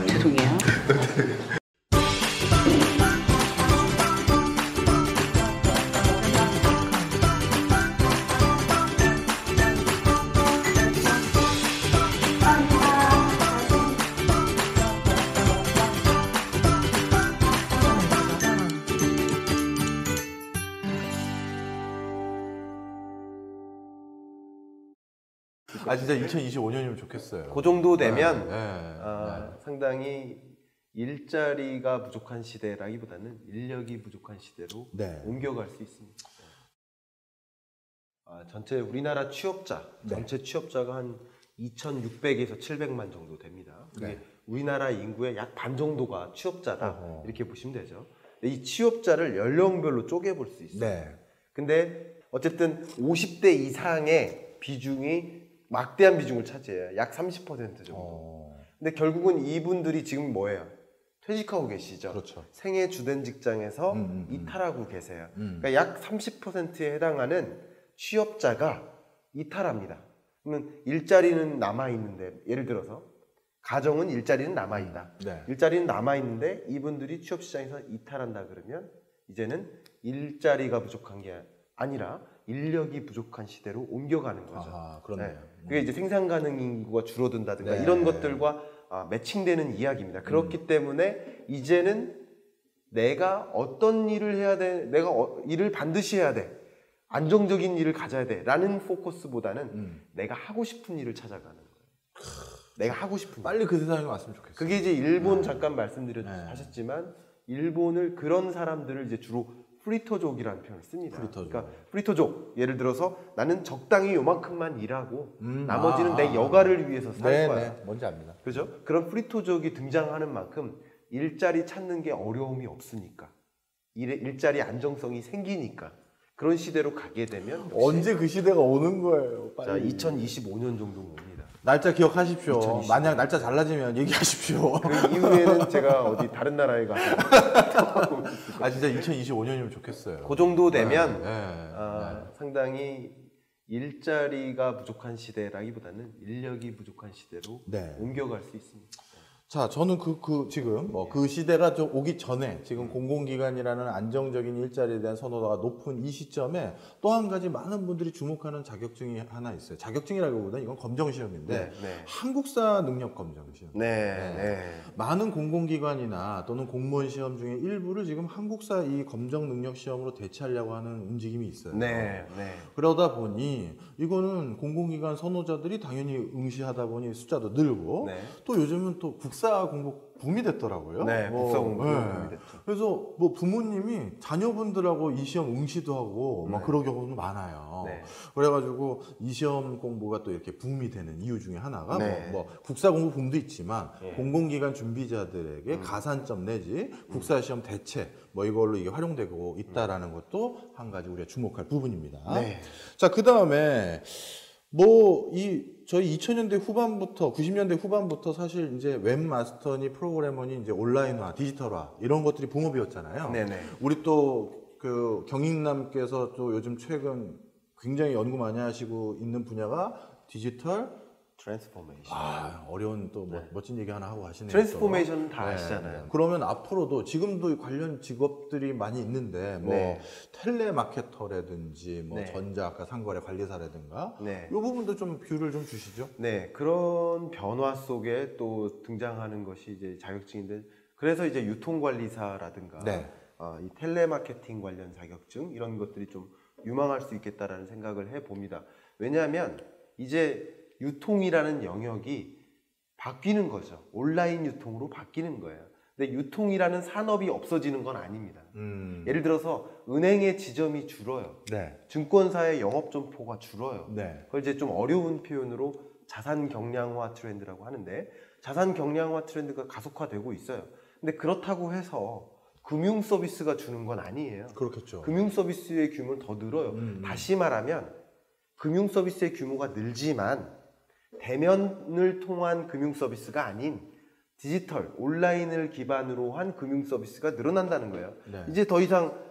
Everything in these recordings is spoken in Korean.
죄송해요. 아 진짜 2025년이면 좋겠어요. 그 정도 되면 네. 상당히 일자리가 부족한 시대라기보다는 인력이 부족한 시대로 네. 옮겨갈 수 있습니다. 전체 우리나라 취업자, 전체 취업자가 한 2,600에서 700만 정도 됩니다. 그게 네. 우리나라 인구의 약 반 정도가 취업자다 이렇게 보시면 되죠. 이 취업자를 연령별로 쪼개볼 수 있어요. 네. 근데 어쨌든 50대 이상의 비중이 막대한 비중을 차지해요. 약 30% 정도. 근데 결국은 이분들이 지금 뭐예요? 퇴직하고 계시죠. 그렇죠. 생애 주된 직장에서 이탈하고 계세요. 그러니까 약 30%에 해당하는 취업자가 이탈합니다. 그러면 일자리는 남아있는데, 예를 들어서 가정은 일자리는 남아있다. 네. 일자리는 남아있는데 이분들이 취업시장에서 이탈한다 그러면 이제는 일자리가 부족한 게 아니라 인력이 부족한 시대로 옮겨가는 거죠. 그렇네요. 네. 그게 이제 생산 가능 인구가 줄어든다든가 네. 이런 것들과 매칭되는 이야기입니다. 그렇기 때문에 이제는 내가 어떤 일을 해야 돼, 내가 일을 반드시 해야 돼, 안정적인 일을 가져야 돼 라는 포커스보다는 내가 하고 싶은 일을 찾아가는 거예요. 내가 하고 싶은 일. 빨리 그 세상이 왔으면 좋겠어요. 그게 이제 일본 잠깐 말씀드렸지만 일본을 그런 사람들을 이제 주로 프리터족이라는 표현을 씁니다. 프리터족. 그러니까 프리터족, 예를 들어서 나는 적당히 요만큼만 일하고 나머지는 내 여가를 위해서 살 거야. 네. 뭔지 압니다. 그죠? 그런 프리터족이 등장하는 만큼 일자리 찾는 게 어려움이 없으니까, 일자리 안정성이 생기니까 그런 시대로 가게 되면 언제 그 시대가 오는 거예요? 빨리. 자, 2025년 정도 옵니다. 날짜 기억하십시오. 2025. 만약 날짜 달라지면 얘기하십시오. 그 이후에는 제가 어디 다른 나라에 가서 아 진짜 2025년이면 좋겠어요. 그 정도 되면 네. 상당히 일자리가 부족한 시대라기보다는 인력이 부족한 시대로 네. 옮겨갈 수 있습니다. 자, 저는 지금 그 시대가 좀 오기 전에 지금 공공기관이라는 안정적인 일자리에 대한 선호도가 높은 이 시점에 또 한 가지 많은 분들이 주목하는 자격증이 하나 있어요. 자격증이라기보다는 이건 검정시험인데 한국사 능력 검정시험. 많은 공공기관이나 또는 공무원 시험 중에 일부를 지금 한국사 이 검정 능력 시험으로 대체하려고 하는 움직임이 있어요. 그러다 보니 이거는 공공기관 선호자들이 당연히 응시하다 보니 숫자도 늘고 또 요즘은 또 국사 공부 붐이 됐더라고요. 국사 공부 붐이 됐죠. 그래서 뭐 부모님이 자녀분들하고 이 시험 응시도 하고 막 그런 경우도 많아요. 그래가지고 이 시험 공부가 또 이렇게 붐이 되는 이유 중에 하나가 뭐 국사 공부 붐도 있지만 공공기관 준비자들에게 가산점 내지 국사 시험 대체 뭐 이걸로 이게 활용되고 있다라는 것도 한 가지 우리가 주목할 부분입니다. 자, 그 다음에 저희 2000년대 후반부터 90년대 후반부터 사실 이제 웹마스터니 프로그래머니 이제 온라인화, 디지털화 이런 것들이 붕업이었잖아요. 우리 또 그 경익남께서 또 요즘 최근 굉장히 연구 많이 하시고 있는 분야가 디지털 트랜스포메이션. 어려운 또 멋진 얘기 하나 하고 하시네요. 트랜스포메이션은 다 아시잖아요. 그러면 앞으로도 지금도 관련 직업들이 많이 있는데 텔레마케터라든지 전자 아까 상거래 관리사라든가 이 부분도 좀 뷰를 좀 주시죠. 그런 변화 속에 또 등장하는 것이 이제 자격증인데, 그래서 이제 유통관리사라든가 이 텔레마케팅 관련 자격증 이런 것들이 좀 유망할 수 있겠다라는 생각을 해봅니다. 왜냐하면 이제 유통이라는 영역이 바뀌는 거죠. 온라인 유통으로 바뀌는 거예요. 근데 유통이라는 산업이 없어지는 건 아닙니다. 예를 들어서 은행의 지점이 줄어요. 증권사의 영업 점포가 줄어요. 그걸 이제 좀 어려운 표현으로 자산 경량화 트렌드라고 하는데, 자산 경량화 트렌드가 가속화되고 있어요. 근데 그렇다고 해서 금융 서비스가 주는 건 아니에요. 그렇겠죠. 금융 서비스의 규모는 더 늘어요. 다시 말하면 금융 서비스의 규모가 늘지만 대면을 통한 금융 서비스가 아닌 디지털, 온라인을 기반으로 한 금융 서비스가 늘어난다는 거예요. 이제 더 이상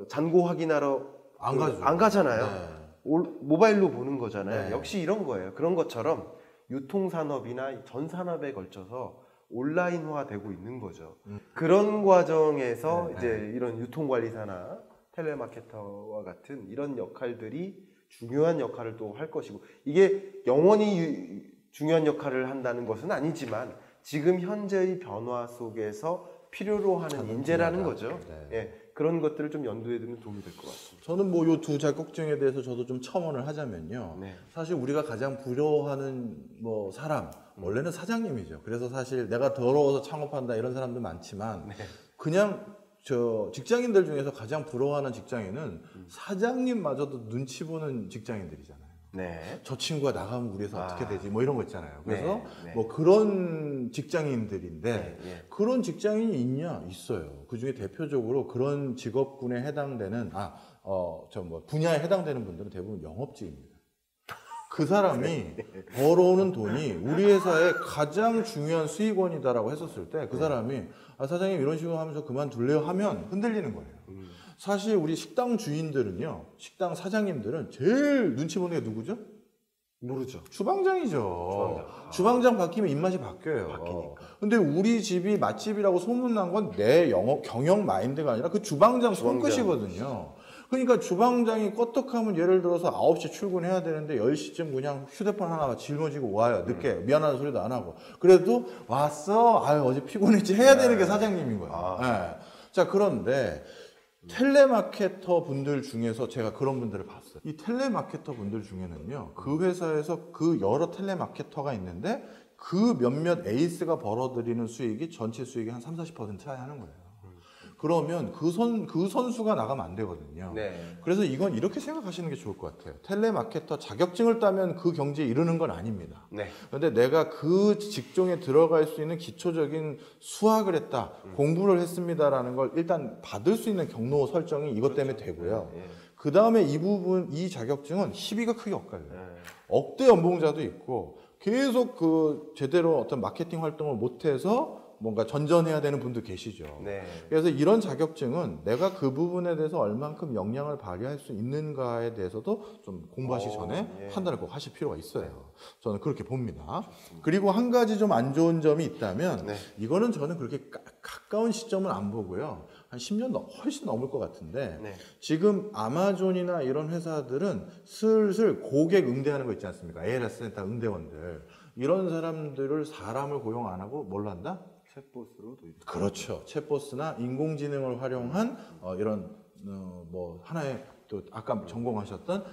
잔고 확인하러 안 가잖아요. 모바일로 보는 거잖아요. 역시 이런 거예요. 그런 것처럼 유통산업이나 전 산업에 걸쳐서 온라인화되고 있는 거죠. 그런 과정에서 이제 이런 유통관리사나 텔레마케터와 같은 이런 역할들이 중요한 역할을 또 할 것이고, 이게 영원히 중요한 역할을 한다는 것은 아니지만 지금 현재의 변화 속에서 필요로 하는 인재라는 거죠. 예, 그런 것들을 좀 염두에 두면 도움이 될 것 같습니다. 저는 뭐 이 두 자격증에 대해서 저도 좀 첨언을 하자면요. 네. 사실 우리가 가장 부러워하는 뭐 사람, 원래는 사장님이죠. 그래서 사실 내가 더러워서 창업한다 이런 사람도 많지만 그냥 저 직장인들 중에서 가장 부러워하는 직장인은 사장님마저도 눈치 보는 직장인들이잖아요. 네. 저 친구가 나가면 우리 회사 어떻게 되지? 뭐 이런 거 있잖아요. 그래서 네. 뭐 그런 직장인들인데 네. 그런 직장인이 있냐? 있어요. 그 중에 대표적으로 그런 직업군에 해당되는 분야에 해당되는 분들은 대부분 영업직입니다. 그 사람이 벌어오는 돈이 우리 회사의 가장 중요한 수익원이다라고 했었을 때 그 사람이 사장님 이런 식으로 하면서 그만둘래요 하면 흔들리는 거예요. 사실 우리 식당 주인들은요, 식당 사장님들은 제일 눈치 보는 게 누구죠? 모르죠. 주방장이죠. 주방장 바뀌면 입맛이 바뀌어요. 바뀌니까. 근데 우리 집이 맛집이라고 소문난 건 내 경영 마인드가 아니라 그 주방장 손끝이거든요. 그러니까 주방장이 껐떡하면 예를 들어서 9시 출근해야 되는데 10시쯤 그냥 휴대폰 하나 짊어지고 와요. 늦게. 미안하다는 소리도 안 하고. 그래도 왔어? 아유, 어제 피곤했지. 해야 되는 게 사장님인 거예요. 네. 자, 그런데 텔레마케터 분들 중에서 제가 그런 분들을 봤어요. 이 텔레마케터 분들 중에는요, 그 회사에서 그 여러 텔레마케터가 있는데 그 몇몇 에이스가 벌어들이는 수익이 전체 수익의 한 30-40% 차이하는 거예요. 그러면 그 선수가 나가면 안 되거든요. 네. 그래서 이건 이렇게 생각하시는 게 좋을 것 같아요. 텔레마케터 자격증을 따면 그 경지에 이르는 건 아닙니다. 네. 그런데 내가 그 직종에 들어갈 수 있는 기초적인 수학을 했다, 공부를 했습니다라는 걸 일단 받을 수 있는 경로 설정이 이것 때문에 되고요. 그 다음에 이 자격증은 희비가 크게 엇갈려요. 억대 연봉자도 있고 계속 그 제대로 어떤 마케팅 활동을 못해서 뭔가 전전해야 되는 분도 계시죠. 네. 그래서 이런 자격증은 내가 그 부분에 대해서 얼만큼 역량을 발휘할 수 있는가에 대해서도 좀 공부하시기 전에 판단을 꼭 하실 필요가 있어요. 저는 그렇게 봅니다. 그리고 한 가지 좀 안 좋은 점이 있다면 이거는 저는 그렇게 가까운 시점은 안 보고요. 한 10년 훨씬 넘을 것 같은데 지금 아마존이나 이런 회사들은 슬슬 고객 응대하는 거 있지 않습니까? ALS 센터 응대원들. 이런 사람들을 사람을 고용 안 하고 뭘로 한다? 챗봇으로 도입. 그렇죠. 챗봇이나 인공지능을 활용한 이런 뭐 하나의 또 아까 전공하셨던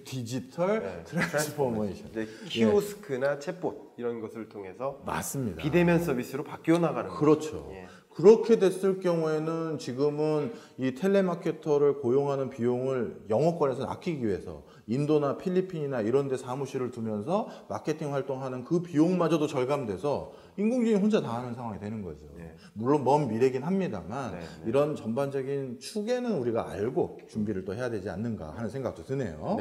디지털 트랜스포메이션. 키오스크나 챗봇 이런 것을 통해서 맞습니다. 비대면 서비스로 바뀌어 나가는 거죠. 그렇죠. 그렇게 됐을 경우에는 지금은 이 텔레마케터를 고용하는 비용을 영업권에서 아끼기 위해서 인도나 필리핀이나 이런 데 사무실을 두면서 마케팅 활동하는 그 비용마저도 절감돼서 인공지능이 혼자 다 하는 상황이 되는 거죠. 물론 먼 미래긴 합니다만 이런 전반적인 추계는 우리가 알고 준비를 또 해야 되지 않는가 하는 생각도 드네요.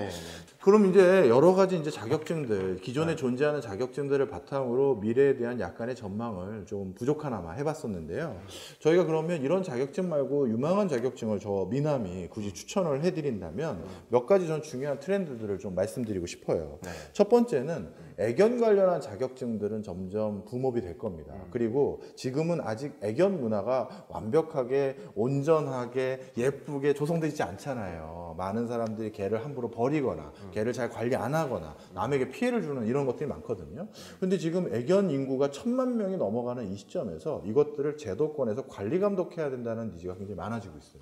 그럼 이제 여러 가지 이제 자격증들, 기존에 존재하는 자격증들을 바탕으로 미래에 대한 약간의 전망을 좀 부족하나마 해봤었는데요. 저희가 그러면 이런 자격증 말고 유망한 자격증을 저 미남이 굳이 추천을 해드린다면 몇 가지 전 중요한 트렌드들을 좀 말씀드리고 싶어요. 첫 번째는 애견 관련한 자격증들은 점점 붐업이 될 겁니다. 그리고 지금은 아직 애견 문화가 완벽하게 온전하게 예쁘게 조성되어 있지 않잖아요. 많은 사람들이 개를 함부로 버리거나 개를 잘 관리 안 하거나 남에게 피해를 주는 이런 것들이 많거든요. 근데 지금 애견 인구가 1000만 명이 넘어가는 이 시점에서 이것들을 제도권에서 관리 감독해야 된다는 니즈가 굉장히 많아지고 있어요.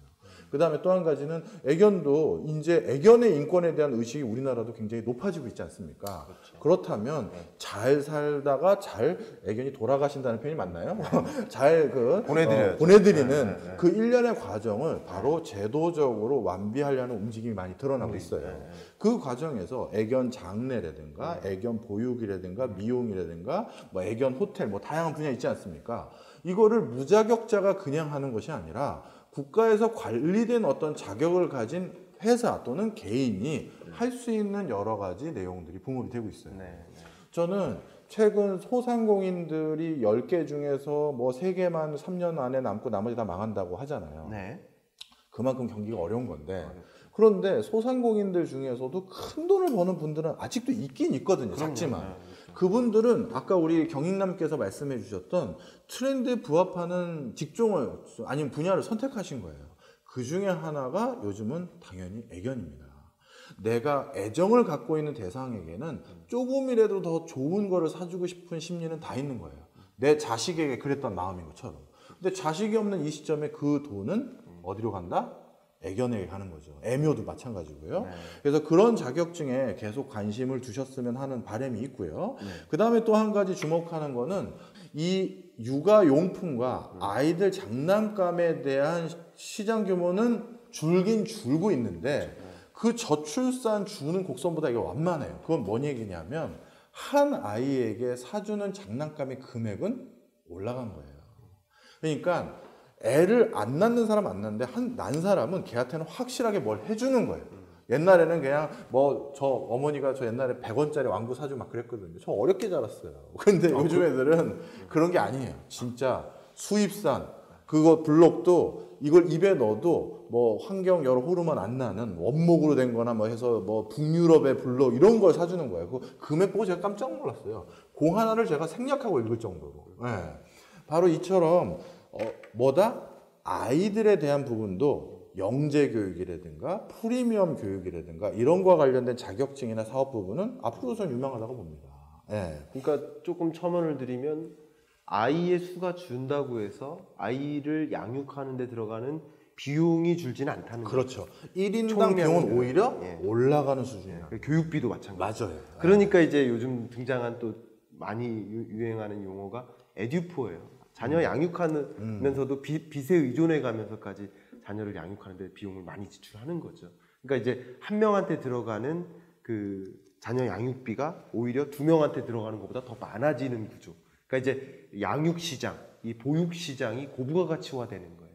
그 다음에 또 한 가지는 애견도 이제 애견의 인권에 대한 의식이 우리나라도 굉장히 높아지고 있지 않습니까? 그렇다면 잘 살다가 잘 애견이 돌아가신다는 표현이 맞나요? 잘 보내드리는 그 일련의 과정을 바로 제도적으로 완비하려는 움직임이 많이 드러나고 있어요. 그 과정에서 애견 장례라든가 애견 보육이라든가 미용이라든가 뭐 애견 호텔 뭐 다양한 분야 있지 않습니까? 이거를 무자격자가 그냥 하는 것이 아니라 국가에서 관리된 어떤 자격을 가진 회사 또는 개인이 할 수 있는 여러 가지 내용들이 붕업이 되고 있어요. 저는 최근 소상공인들이 10개 중에서 뭐 3개만 3년 안에 남고 나머지 다 망한다고 하잖아요. 그만큼 경기가 어려운 건데 그런데 소상공인들 중에서도 큰 돈을 버는 분들은 아직도 있긴 있거든요. 작지만. 그분들은 아까 우리 경익남께서 말씀해 주셨던 트렌드에 부합하는 직종을 아니면 분야를 선택하신 거예요. 그 중에 하나가 요즘은 당연히 애견입니다. 내가 애정을 갖고 있는 대상에게는 조금이라도 더 좋은 거를 사주고 싶은 심리는 다 있는 거예요. 내 자식에게 그랬던 마음인 것처럼. 근데 자식이 없는 이 시점에 그 돈은 어디로 간다? 애견에게 가는 거죠. 애묘도 마찬가지고요. 네. 그래서 그런 자격증에 계속 관심을 두셨으면 하는 바람이 있고요. 그 다음에 또 한 가지 주목하는 거는 이 육아용품과 아이들 장난감에 대한 시장 규모는 줄긴 줄고 있는데 그 저출산 주는 곡선보다 이게 완만해요. 그건 뭔 얘기냐면 한 아이에게 사주는 장난감의 금액은 올라간 거예요. 그러니까 애를 안 낳는 사람 안 낳는데 난 사람은 걔한테는 확실하게 뭘 해주는 거예요. 옛날에는 그냥 뭐 저 어머니가 저 옛날에 100원짜리 왕구 사주고 막 그랬거든요. 저 어렵게 자랐어요. 근데 요즘 애들은 그런 게 아니에요. 진짜 수입산 그거 블록도 이걸 입에 넣어도 뭐 환경 여러 호르몬 안 나는 원목으로 된 거나 뭐 해서 뭐 북유럽의 블록 이런 걸 사주는 거예요. 그 금액 보고 제가 깜짝 놀랐어요. 공 하나를 제가 생략하고 읽을 정도로. 네. 바로 이처럼 뭐다? 아이들에 대한 부분도 영재 교육이라든가 프리미엄 교육이라든가 이런 거와 관련된 자격증이나 사업 부분은 앞으로선 유망하다고 봅니다. 네. 그러니까 조금 첨언을 드리면 아이의 수가 준다고 해서 아이를 양육하는 데 들어가는 비용이 줄지는 않다는 거죠. 그렇죠. 1인당 비용은 오히려 예. 올라가는 수준이에요. 교육비도 마찬가지. 맞아요. 그러니까 이제 요즘 등장한 또 많이 유행하는 용어가 에듀포예요. 자녀 양육하면서도 빚에 의존해 가면서까지 자녀를 양육하는 데 비용을 많이 지출하는 거죠. 그러니까 이제 한 명한테 들어가는 그 자녀 양육비가 오히려 두 명한테 들어가는 것보다 더 많아지는 구조. 그러니까 이제 양육 시장, 이 보육 시장이 고부가 가치화되는 거예요.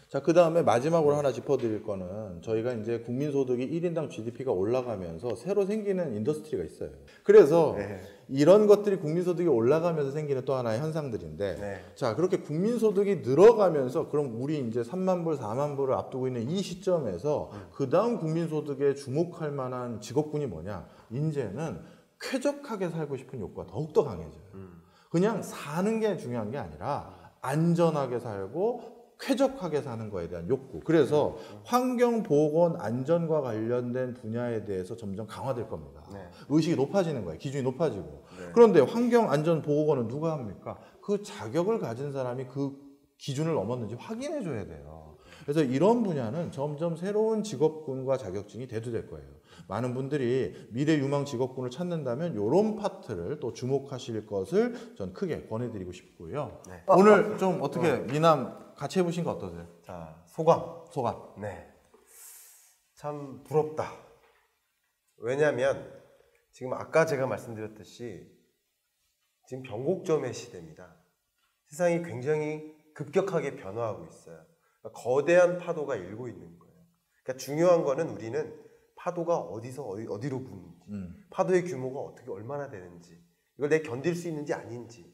자, 그 다음에 마지막으로 하나 짚어드릴 거는 저희가 이제 국민소득이 1인당 GDP가 올라가면서 새로 생기는 인더스트리가 있어요. 그래서 네. 이런 것들이 국민소득이 올라가면서 생기는 또 하나의 현상들인데 네. 자, 그렇게 국민소득이 늘어가면서 그럼 우리 이제 3만 불, 4만 불을 앞두고 있는 이 시점에서 그 다음 국민소득에 주목할 만한 직업군이 뭐냐? 이제는 쾌적하게 살고 싶은 욕구가 더욱더 강해져요. 그냥 사는 게 중요한 게 아니라 안전하게 살고 쾌적하게 사는 거에 대한 욕구. 그래서 환경, 보건, 안전과 관련된 분야에 대해서 점점 강화될 겁니다. 네. 의식이 높아지는 거예요. 기준이 높아지고. 네. 그런데 환경, 안전, 보건은 누가 합니까? 그 자격을 가진 사람이 그 기준을 넘었는지 확인해 줘야 돼요. 그래서 이런 분야는 점점 새로운 직업군과 자격증이 대두될 거예요. 많은 분들이 미래 유망 직업군을 찾는다면 이런 파트를 또 주목하실 것을 전 크게 권해드리고 싶고요. 네. 오늘 좀 어떻게 미남 같이 해보신 거 어떠세요? 자, 소감. 네. 참 부럽다. 왜냐하면 지금 아까 제가 말씀드렸듯이 지금 변곡점의 시대입니다. 세상이 굉장히 급격하게 변화하고 있어요. 그러니까 거대한 파도가 일고 있는 거예요. 그러니까 중요한 거는 우리는 파도가 어디서 어디로 부는지, 파도의 규모가 어떻게 얼마나 되는지, 이걸 내가 견딜 수 있는지 아닌지,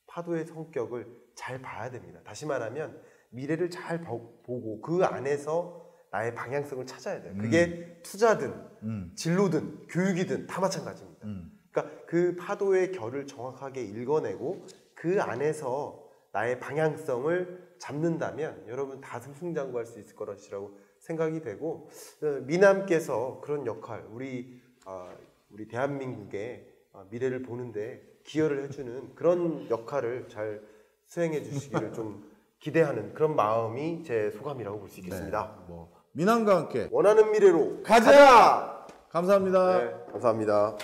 파도의 성격을 잘 봐야 됩니다. 다시 말하면 미래를 잘 보고 그 안에서 나의 방향성을 찾아야 돼요. 그게 투자든 진로든 교육이든 다 마찬가지입니다. 그러니까 그 파도의 결을 정확하게 읽어내고 그 안에서 나의 방향성을 잡는다면 여러분 다 승승장구할 수 있을 것이라고 생각이 되고, 미남께서 그런 역할, 우리 대한민국의 미래를 보는데 기여를 해주는 그런 역할을 잘 수행해 주시기를 좀 기대하는 그런 마음이 제 소감이라고 볼 수 있겠습니다. 네, 미남과 함께 원하는 미래로 가자! 감사합니다. 네, 감사합니다.